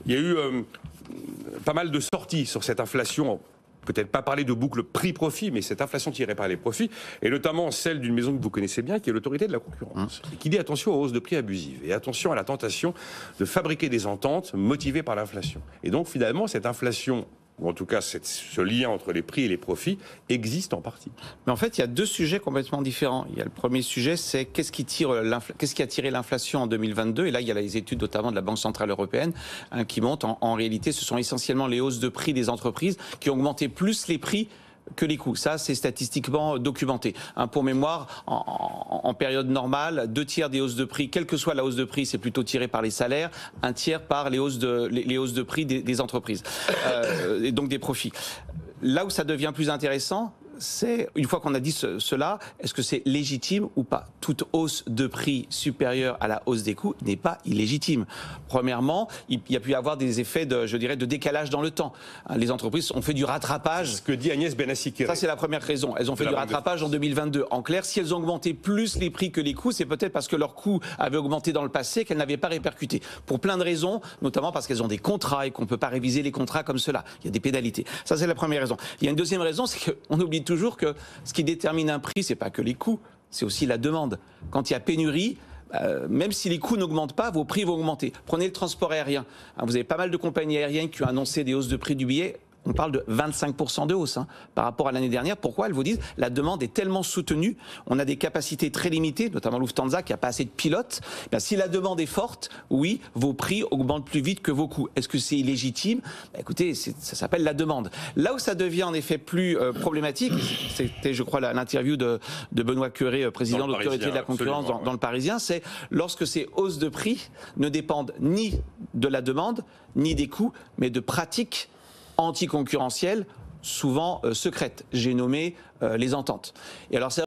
Il y a eu pas mal de sorties sur cette inflation. Peut-être pas parler de boucle prix-profit, mais cette inflation tirée par les profits, et notamment celle d'une maison que vous connaissez bien, qui est l'autorité de la concurrence, et qui dit attention aux hausses de prix abusives, et attention à la tentation de fabriquer des ententes motivées par l'inflation. Et donc finalement, cette inflation, ou en tout cas ce lien entre les prix et les profits, existe en partie. Mais en fait, il y a deux sujets complètement différents. Il y a le premier sujet, c'est qu'est-ce qui a tiré l'inflation en 2022 ? Et là, il y a les études notamment de la Banque Centrale Européenne qui montrent en réalité, ce sont essentiellement les hausses de prix des entreprises qui ont augmenté plus les prix que les coûts. Ça, c'est statistiquement documenté. Pour mémoire, en période normale, 2 tiers des hausses de prix, quelle que soit la hausse de prix, c'est plutôt tiré par les salaires, 1 tiers par les hausses de prix des entreprises, et donc des profits. Là où ça devient plus intéressant, c'est, une fois qu'on a dit cela, est-ce que c'est légitime ou pas ? Toute hausse de prix supérieure à la hausse des coûts n'est pas illégitime. Premièrement, il y a pu y avoir des effets de décalage dans le temps. Les entreprises ont fait du rattrapage. Ce que dit Agnès Benassi-Kéré. Ça, c'est la première raison. Elles ont fait du rattrapage en 2022. En clair, si elles ont augmenté plus les prix que les coûts, c'est peut-être parce que leurs coûts avaient augmenté dans le passé, qu'elles n'avaient pas répercuté. Pour plein de raisons, notamment parce qu'elles ont des contrats et qu'on ne peut pas réviser les contrats comme cela. Il y a des pénalités. Ça, c'est la première raison. Il y a une deuxième raison, c'est qu'on oublie toujours que ce qui détermine un prix, c'est pas que les coûts, c'est aussi la demande. Quand il y a pénurie, même si les coûts n'augmentent pas, vos prix vont augmenter. Prenez le transport aérien. Vous avez pas mal de compagnies aériennes qui ont annoncé des hausses de prix du billet. On parle de 25% de hausse par rapport à l'année dernière. Pourquoi ? Elles vous disent la demande est tellement soutenue, on a des capacités très limitées, notamment Lufthansa qui n'a pas assez de pilotes. Si la demande est forte, oui, vos prix augmentent plus vite que vos coûts. Est-ce que c'est illégitime ? Écoutez, ça s'appelle la demande. Là où ça devient en effet plus problématique, c'était je crois l'interview de Benoît Cœuré, président de l'autorité de la concurrence dans le Parisien, c'est lorsque ces hausses de prix ne dépendent ni de la demande, ni des coûts, mais de pratiques anticoncurrentielles, souvent secrètes. J'ai nommé les ententes. Et alors